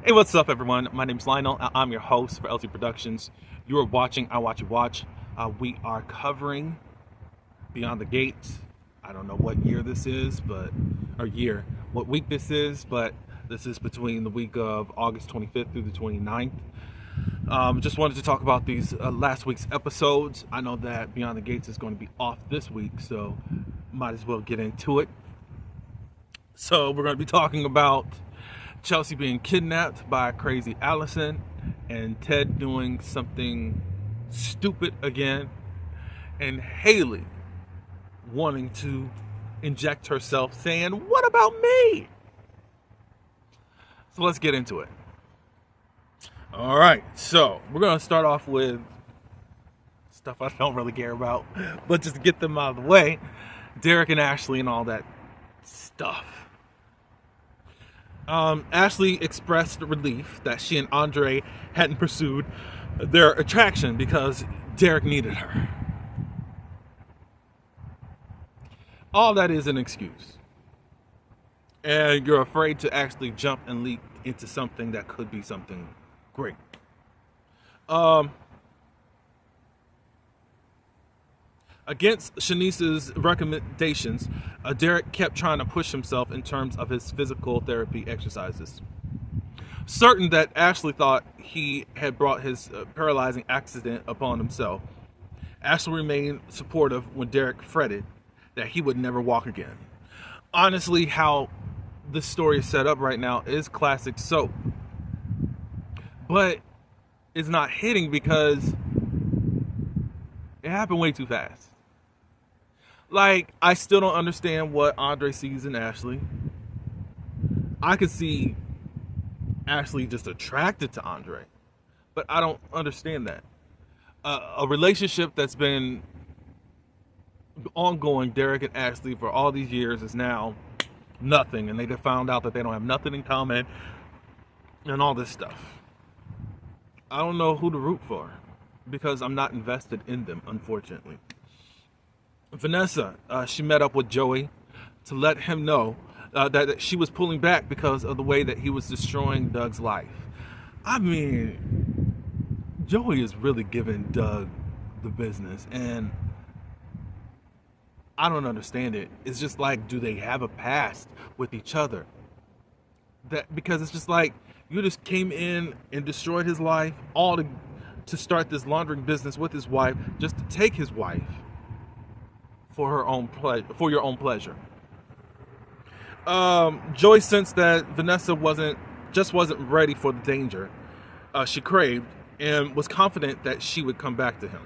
Hey, what's up, everyone? My name's Lionel. I'm your host for LT Productions. You are watching I Watch You Watch. We are covering Beyond the Gates. I don't know what year this is, what week this is, but this is between the week of August 25th through the 29th. Just wanted to talk about these last week's episodes. I know that Beyond the Gates is going to be off this week, so might as well get into it. So we're going to be talking about Chelsea being kidnapped by crazy Allison, and Ted doing something stupid again, and Haley wanting to inject herself, saying, "What about me?" So let's get into it. All right, so we're going to start off with stuff I don't really care about, but just to get them out of the way, Derek and Ashley and all that stuff. Ashley expressed relief that she and Andre hadn't pursued their attraction because Derek needed her. All that is an excuse. And you're afraid to actually jump and leap into something that could be something great. Against Shanice's recommendations, Derek kept trying to push himself in terms of his physical therapy exercises. Certain that Ashley thought he had brought his paralyzing accident upon himself, Ashley remained supportive when Derek fretted that he would never walk again. Honestly, how this story is set up right now is classic soap. But it's not hitting because it happened way too fast. Like, I still don't understand what Andre sees in Ashley. I could see Ashley just attracted to Andre, but I don't understand that. A relationship that's been ongoing, Derek and Ashley, for all these years is now nothing, and they just found out that they don't have nothing in common and all this stuff. I don't know who to root for because I'm not invested in them, unfortunately. Vanessa, she met up with Joey to let him know that she was pulling back because of the way that he was destroying Doug's life. I mean, Joey is really giving Doug the business, and I don't understand it. It's just like, do they have a past with each other? Because it's just like, you just came in and destroyed his life, all to start this laundering business with his wife, just to take his wife for her own for your own pleasure. Joy sensed that Vanessa wasn't ready for the danger she craved, and was confident that she would come back to him.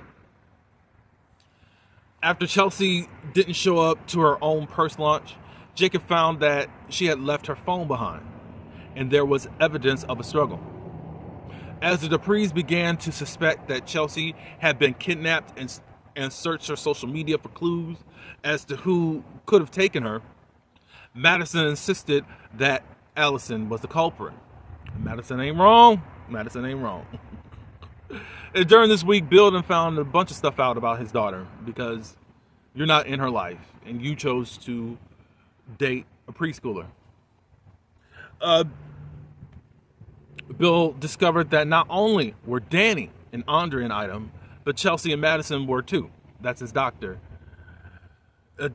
After Chelsea didn't show up to her own purse launch, Jacob found that she had left her phone behind, and there was evidence of a struggle. As the Duprees began to suspect that Chelsea had been kidnapped and searched her social media for clues as to who could have taken her, Madison insisted that Allison was the culprit. Madison ain't wrong. And during this week, Bill found a bunch of stuff out about his daughter because you're not in her life and you chose to date a preschooler. Bill discovered that not only were Danny and Andre an item, but Chelsea and Madison were too. That's his doctor.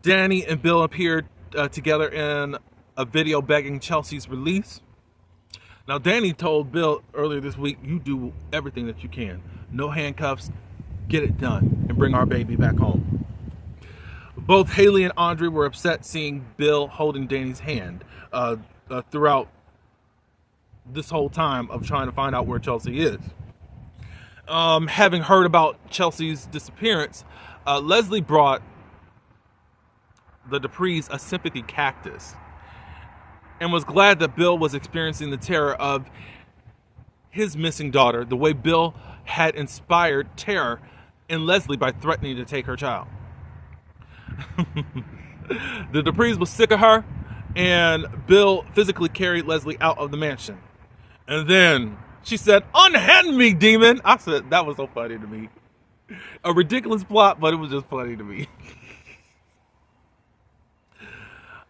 Danny and Bill appeared together in a video begging Chelsea's release. Now, Danny told Bill earlier this week, "You do everything that you can. No handcuffs. Get it done and bring our baby back home." Both Haley and Andre were upset seeing Bill holding Danny's hand throughout this whole time of trying to find out where Chelsea is. Having heard about Chelsea's disappearance, Leslie brought the Duprees a sympathy cactus and was glad that Bill was experiencing the terror of his missing daughter the way Bill had inspired terror in Leslie by threatening to take her child. The Duprees was sick of her, and Bill physically carried Leslie out of the mansion. And then she said, "Unhand me, demon!" I said, that was so funny to me. A ridiculous plot, but it was just funny to me.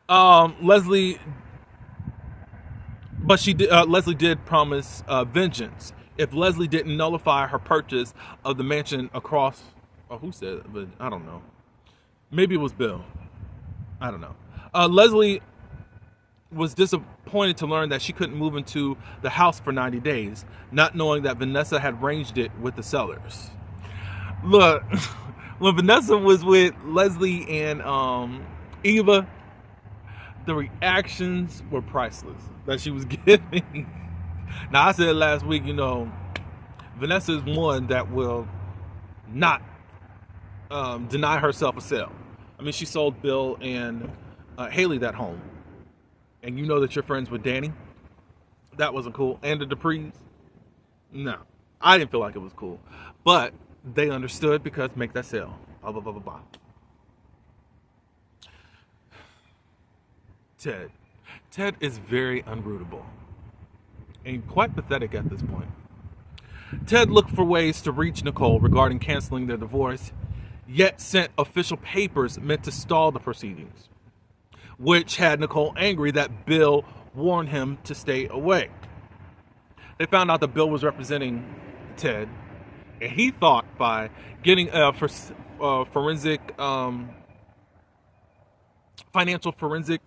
Leslie But Leslie did promise vengeance if Leslie didn't nullify her purchase of the mansion across. Oh, who said it? But I don't know. Maybe it was Bill. I don't know. Leslie was disappointed to learn that she couldn't move into the house for 90 days, not knowing that Vanessa had arranged it with the sellers. Look, when Vanessa was with Leslie and Eva, the reactions were priceless that she was giving. Now, I said last week, Vanessa is one that will not deny herself a sale. I mean, she sold Bill and Haley that home. And you know that you're friends with Danny. That wasn't cool. And the Duprees. No, I didn't feel like it was cool. But they understood because make that sale. Blah, blah, blah, blah, blah. Ted. Ted is very unrootable and quite pathetic at this point. Ted looked for ways to reach Nicole regarding canceling their divorce, yet sent official papers meant to stall the proceedings, which had Nicole angry that Bill warned him to stay away. They found out that Bill was representing Ted, and he thought by getting a financial forensic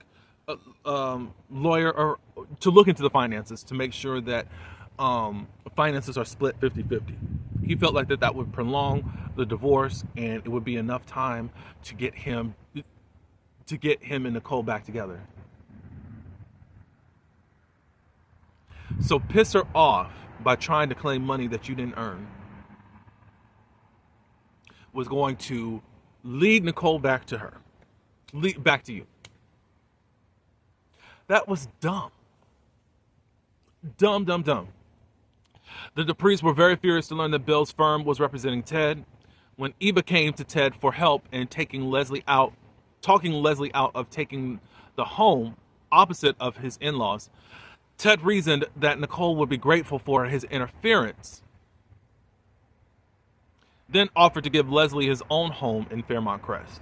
lawyer or to look into the finances to make sure that finances are split 50-50. He felt like that would prolong the divorce and it would be enough time to get him and Nicole back together. So piss her off by trying to claim money that you didn't earn was going to lead Nicole back to her. Back to you. That was dumb. Dumb. The Duprees were very furious to learn that Bill's firm was representing Ted. When Eva came to Ted for help in talking Leslie out of taking the home opposite of his in-laws, Ted reasoned that Nicole would be grateful for his interference, then offered to give Leslie his own home in Fairmont Crest.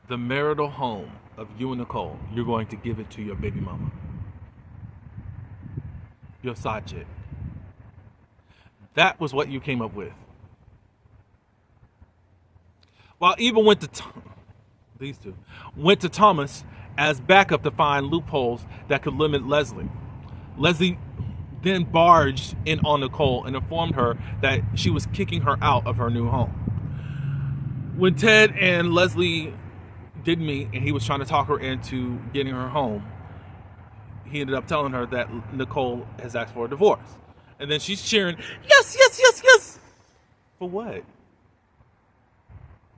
The marital home of you and Nicole, you're going to give it to your baby mama. Your side chick. That was what you came up with. While Eva went to Thomas as backup to find loopholes that could limit Leslie. Leslie then barged in on Nicole and informed her that she was kicking her out of her new home. When Ted and Leslie did meet and he was trying to talk her into getting her home, he ended up telling her that Nicole has asked for a divorce. And then she's cheering, yes. For what?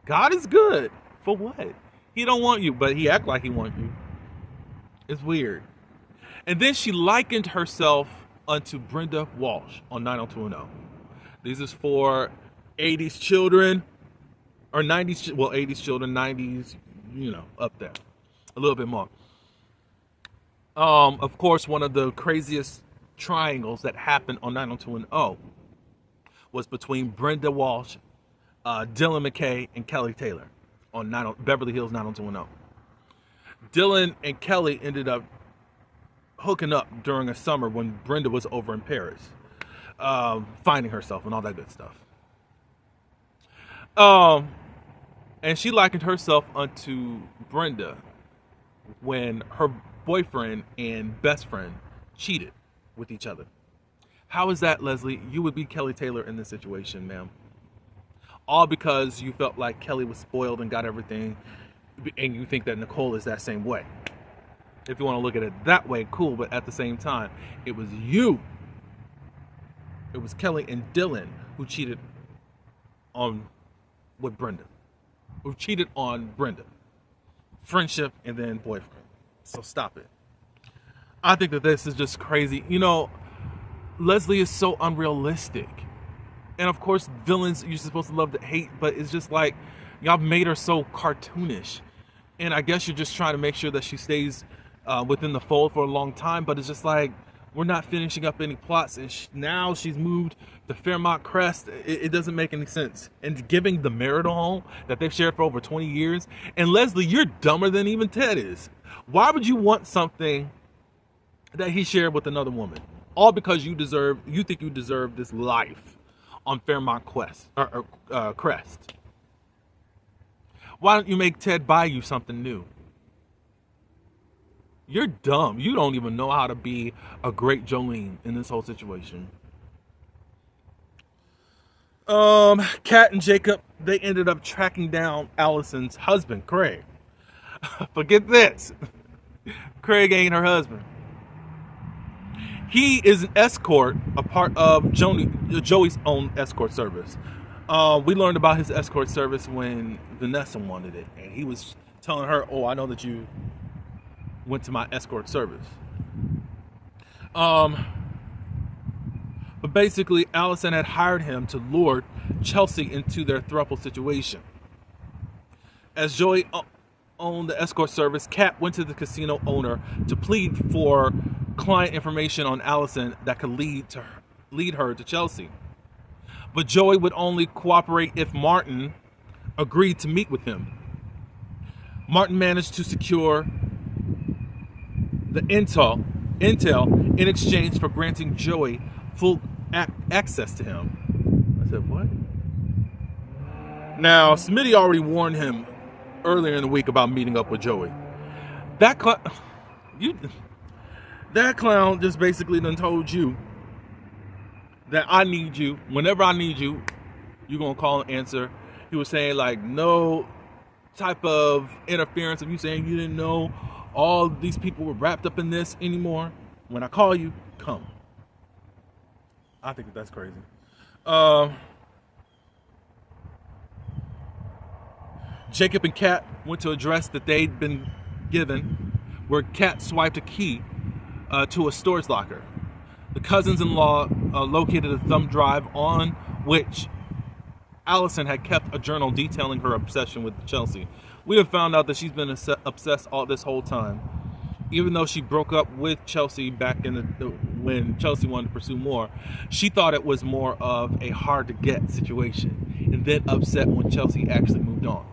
God is good. For what? He don't want you, but he act like he wants you. It's weird. And then she likened herself unto Brenda Walsh on 90210. This is for 80s children, or 90s, well, 80s children, 90s, up there. A little bit more. Of course, one of the craziest triangles that happened on 90210 was between Brenda Walsh, Dylan McKay, and Kelly Taylor on Beverly Hills 90210. Dylan and Kelly ended up hooking up during a summer when Brenda was over in Paris, finding herself and all that good stuff. And she likened herself unto Brenda when her boyfriend and best friend cheated with each other. How is that, Leslie? You would be Kelly Taylor in this situation, ma'am. All because you felt like Kelly was spoiled and got everything, and you think that Nicole is that same way. If you want to look at it that way, cool, but at the same time, it was you. It was Kelly and Dylan who cheated with Brenda. Who cheated on Brenda. Friendship and then boyfriend. So stop it. I think that this is just crazy. Leslie is so unrealistic. And of course, villains you're supposed to love to hate, but it's just like, y'all made her so cartoonish. And I guess you're just trying to make sure that she stays within the fold for a long time, but it's just like, we're not finishing up any plots, and now she's moved to Fairmont Crest. It doesn't make any sense. And giving the marital home that they've shared for over 20 years, and Leslie, you're dumber than even Ted is. Why would you want something that he shared with another woman, all because you think you deserve this life on Fairmont Crest. Why don't you make Ted buy you something new? You're dumb. You don't even know how to be a great Jolene in this whole situation. Kat and Jacob, they ended up tracking down Allison's husband, Craig. Forget this. Craig ain't her husband. He is an escort, a part of Joey's own escort service. We learned about his escort service when Vanessa wanted it, and he was telling her, "Oh, I know that you went to my escort service." But basically, Allison had hired him to lure Chelsea into their throuple situation. As Joey owned the escort service, Kat went to the casino owner to plead for client information on Allison that could lead her to Chelsea. But Joey would only cooperate if Martin agreed to meet with him. Martin managed to secure the intel in exchange for granting Joey full access to him. I said, what? Now, Smitty already warned him earlier in the week about meeting up with Joey. That clown just basically done told you that I need you. Whenever I need you, you're going to call and answer. He was saying, like, no type of interference of you saying you didn't know all these people were wrapped up in this anymore. When I call you, come. I think that's crazy. Jacob and Kat went to address that they'd been given, where Kat swiped a key to a storage locker. The cousins-in-law located a thumb drive on which Allison had kept a journal detailing her obsession with Chelsea. We have found out that she's been obsessed all this whole time. Even though she broke up with Chelsea back in when Chelsea wanted to pursue more, she thought it was more of a hard-to-get situation, and then upset when Chelsea actually moved on.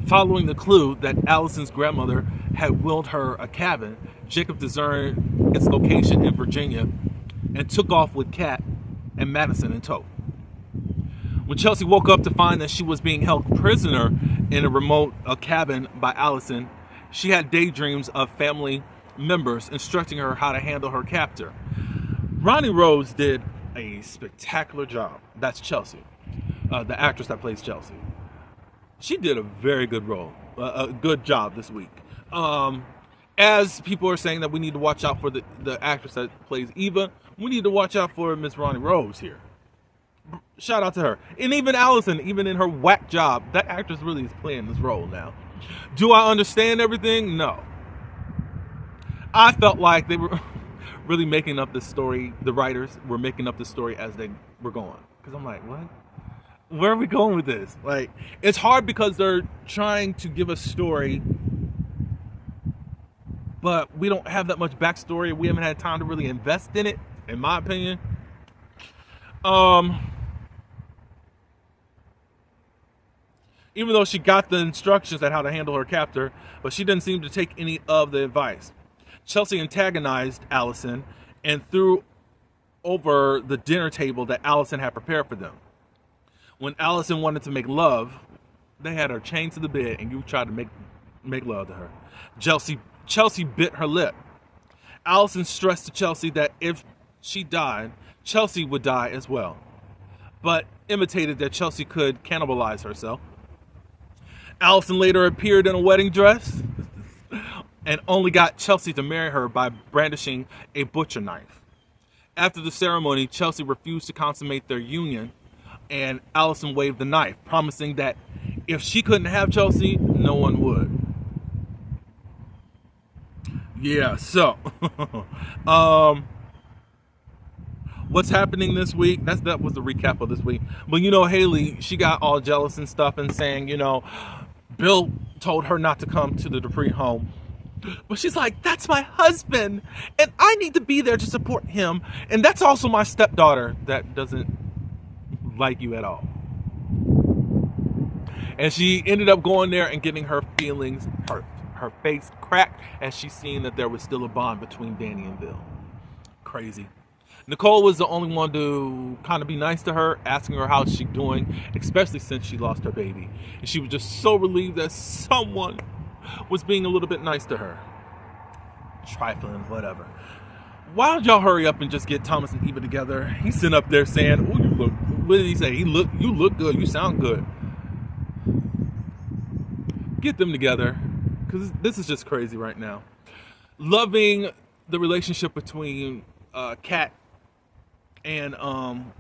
Following the clue that Allison's grandmother had willed her a cabin, Jacob discerned its location in Virginia and took off with Kat and Madison in tow. When Chelsea woke up to find that she was being held prisoner in a remote cabin by Allison, she had daydreams of family members instructing her how to handle her captor. Ronnie Rose did a spectacular job. That's Chelsea, the actress that plays Chelsea. She did a very good a good job this week. As people are saying that we need to watch out for the actress that plays Eva, we need to watch out for Miss Ronnie Rose here. Shout out to her. And even Allison, even in her whack job, that actress really is playing this role now. Do I understand everything? No. I felt like they were really making up this story. The writers were making up this story as they were going. Because I'm like, what? Where are we going with this? Like, it's hard because they're trying to give a story, but we don't have that much backstory. We haven't had time to really invest in it, in my opinion. Even though she got the instructions on how to handle her captor, but she didn't seem to take any of the advice. Chelsea antagonized Allison and threw over the dinner table that Allison had prepared for them. When Allison wanted to make love, they had her chained to the bed and you tried to make love to her. Chelsea bit her lip. Allison stressed to Chelsea that if she died, Chelsea would die as well, but imitated that Chelsea could cannibalize herself. Allison later appeared in a wedding dress and only got Chelsea to marry her by brandishing a butcher knife. After the ceremony, Chelsea refused to consummate their union, and Allison waved the knife, promising that if she couldn't have Chelsea, no one would. Yeah, so what's happening this week? That was the recap of this week. But Haley, she got all jealous and stuff and saying, Bill told her not to come to the Dupree home. But she's like, that's my husband, and I need to be there to support him. And that's also my stepdaughter that doesn't like you at all. And she ended up going there and getting her feelings hurt. her face cracked as she seen that there was still a bond between Danny and Bill. Crazy. Nicole was the only one to kind of be nice to her, asking her how she's doing, especially since she lost her baby. And she was just so relieved that someone was being a little bit nice to her. Trifling, whatever. Why don't y'all hurry up and just get Thomas and Eva together? He's sitting up there saying, "Oh, you look." What did he say? You look good. You sound good. Get them together, because this is just crazy right now. Loving the relationship between Kat and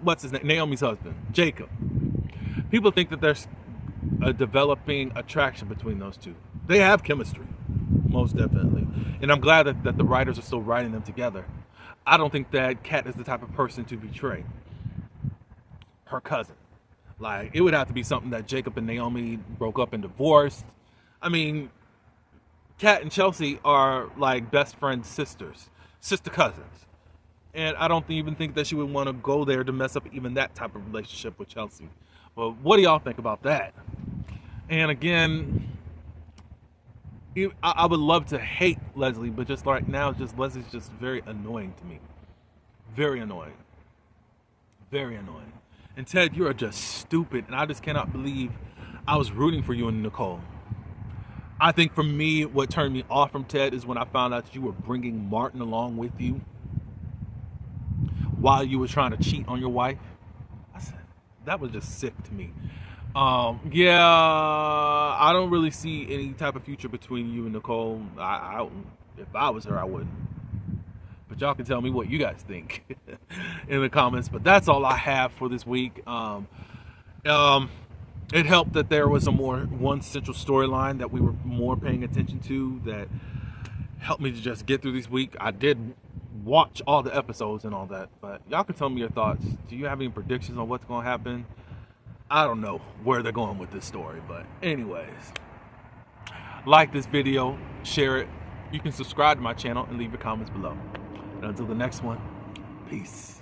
what's his name? Naomi's husband, Jacob. People think that there's a developing attraction between those two. They have chemistry, most definitely. And I'm glad that the writers are still writing them together. I don't think that Kat is the type of person to betray her cousin. Like, it would have to be something that Jacob and Naomi broke up and divorced. I mean, Kat and Chelsea are like best friend sisters, sister cousins. And I don't even think that she would want to go there to mess up even that type of relationship with Chelsea. Well, what do y'all think about that? And again, I would love to hate Leslie, but just right now, Leslie's just very annoying to me. Very annoying. Very annoying. And Ted, you are just stupid, and I just cannot believe I was rooting for you and Nicole. I think for me, what turned me off from Ted is when I found out that you were bringing Martin along with you while you were trying to cheat on your wife. I said, that was just sick to me. Yeah, I don't really see any type of future between you and Nicole. If I was her, I wouldn't. But y'all can tell me what you guys think in the comments. But that's all I have for this week. It helped that there was one central storyline that we were more paying attention to that helped me to just get through this week. I did watch all the episodes and all that, but y'all can tell me your thoughts. Do you have any predictions on what's going to happen? I don't know where they're going with this story, but anyways, like this video, share it. You can subscribe to my channel and leave your comments below. And until the next one, peace.